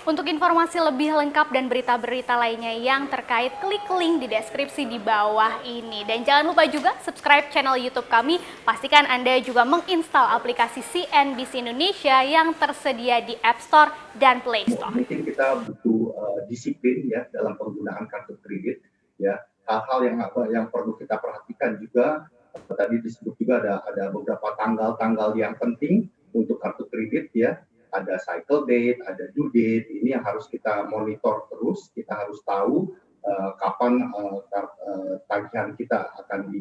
Untuk informasi lebih lengkap dan berita-berita lainnya yang terkait, klik link di deskripsi di bawah ini. Dan jangan lupa juga subscribe channel YouTube kami. Pastikan Anda juga menginstal aplikasi CNBC Indonesia yang tersedia di App Store dan Play Store. Mungkin kita butuh disiplin ya dalam penggunaan kartu kredit ya. Hal-hal yang perlu kita perhatikan juga tadi disebut juga ada beberapa tanggal-tanggal yang penting untuk kartu kredit ya. Ada cycle date, ada due date, ini yang harus kita monitor terus. Kita harus tahu kapan tagihan kita akan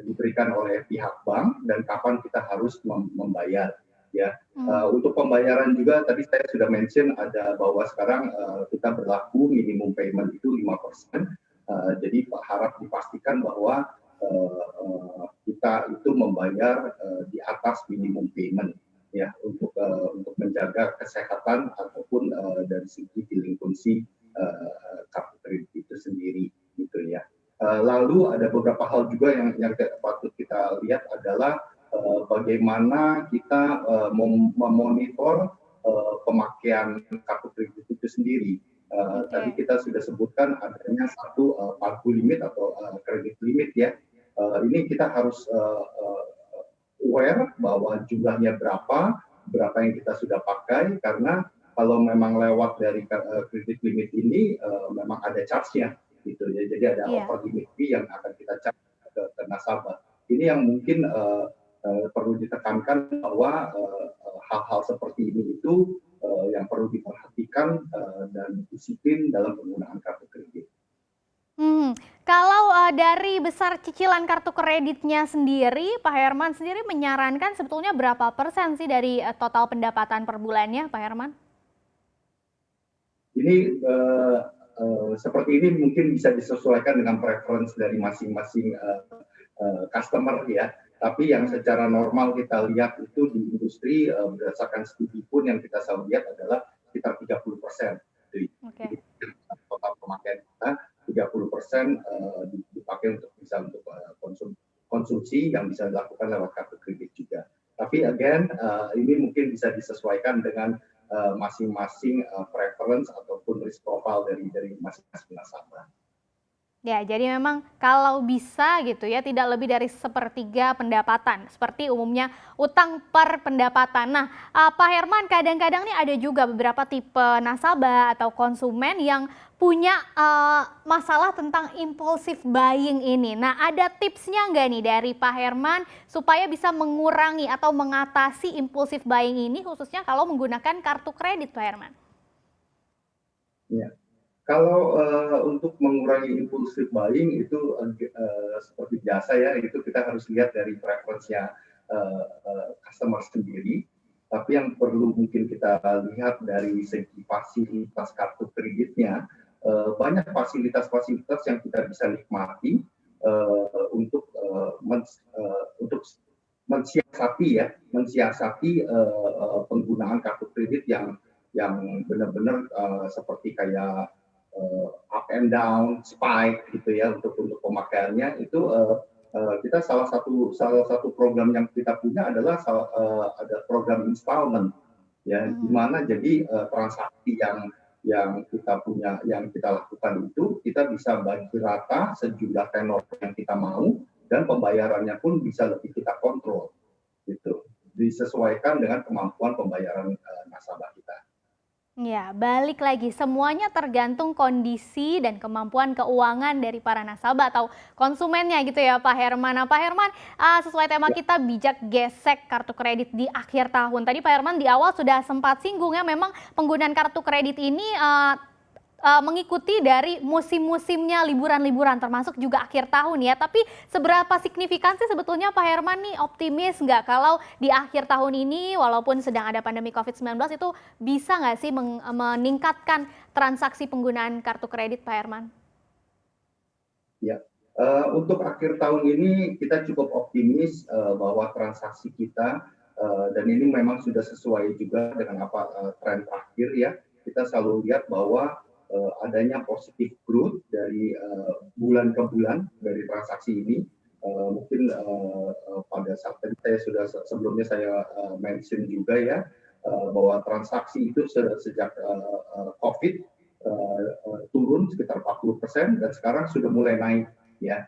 diberikan oleh pihak bank dan kapan kita harus membayar. Ya, untuk pembayaran juga tadi saya sudah mention ada bahwa sekarang kita berlaku minimum payment itu 5%. Jadi harap dipastikan bahwa kita itu membayar di atas minimum payment ya untuk menjaga kesehatan ataupun dari segi delinquency kartu kredit itu sendiri gitu ya. Lalu ada beberapa hal juga yang patut kita lihat adalah bagaimana kita memonitor pemakaian kartu kredit itu sendiri. Tadi kita sudah sebutkan adanya satu pagu limit atau kredit limit ya. Ini kita harus aware bahwa jumlahnya berapa yang kita sudah pakai, karena kalau memang lewat dari kredit limit ini memang ada charge-nya gitu ya. Jadi ada over limit fee yang akan kita charge ke nasabah. Ini yang mungkin perlu ditekankan bahwa hal-hal seperti ini itu yang perlu diperhatikan dan disiplin dalam penggunaan kartu kredit. Kalau dari besar cicilan kartu kreditnya sendiri, Pak Herman sendiri menyarankan sebetulnya berapa persen sih dari total pendapatan per bulannya, Pak Herman? Ini seperti ini mungkin bisa disesuaikan dengan preference dari masing-masing customer ya. Tapi yang secara normal kita lihat itu di industri berdasarkan studi pun yang kita selalu lihat adalah sekitar 30% dari total pemakaian kita, 30% dipakai untuk konsumsi yang bisa dilakukan lewat kartu kredit juga. Tapi again ini mungkin bisa disesuaikan dengan masing-masing preference ataupun risk profile dari masing-masing nasabah. Ya, jadi memang kalau bisa gitu ya, tidak lebih dari sepertiga pendapatan, seperti umumnya utang per pendapatan. Nah, Pak Herman, kadang-kadang nih ada juga beberapa tipe nasabah atau konsumen yang punya masalah tentang impulsif buying ini. Nah, ada tipsnya nggak nih dari Pak Herman supaya bisa mengurangi atau mengatasi impulsif buying ini, khususnya kalau menggunakan kartu kredit, Pak Herman? Ya. Kalau untuk mengurangi impulsif buying itu seperti biasa ya, itu kita harus lihat dari preferensinya customer sendiri. Tapi yang perlu mungkin kita lihat dari segi fasilitas kartu kreditnya, banyak fasilitas-fasilitas yang kita bisa nikmati untuk mensiasati penggunaan kartu kredit yang benar-benar seperti kayak up and down, spike gitu ya untuk pemakaiannya itu kita salah satu program yang kita punya adalah ada program installment ya, di mana jadi transaksi yang kita punya yang kita lakukan itu kita bisa bagi rata sejumlah tenor yang kita mau dan pembayarannya pun bisa lebih kita kontrol gitu, disesuaikan dengan kemampuan pembayaran nasabah kita. Ya, balik lagi, semuanya tergantung kondisi dan kemampuan keuangan dari para nasabah atau konsumennya gitu ya Pak Herman. Nah Pak Herman, sesuai tema kita bijak gesek kartu kredit di akhir tahun. Tadi Pak Herman di awal sudah sempat singgung ya, memang penggunaan kartu kredit ini mengikuti dari musim-musimnya liburan-liburan termasuk juga akhir tahun ya. Tapi seberapa signifikan sih sebetulnya Pak Herman nih, optimis nggak kalau di akhir tahun ini walaupun sedang ada pandemi COVID-19 itu bisa nggak sih meningkatkan transaksi penggunaan kartu kredit Pak Herman? Ya, untuk akhir tahun ini kita cukup optimis bahwa transaksi kita dan ini memang sudah sesuai juga dengan tren terakhir ya. Kita selalu lihat bahwa adanya positif growth dari bulan ke bulan dari transaksi ini. Mungkin pada saat tadi sebelumnya saya mention juga ya, bahwa transaksi itu sejak COVID turun sekitar 40% dan sekarang sudah mulai naik ya.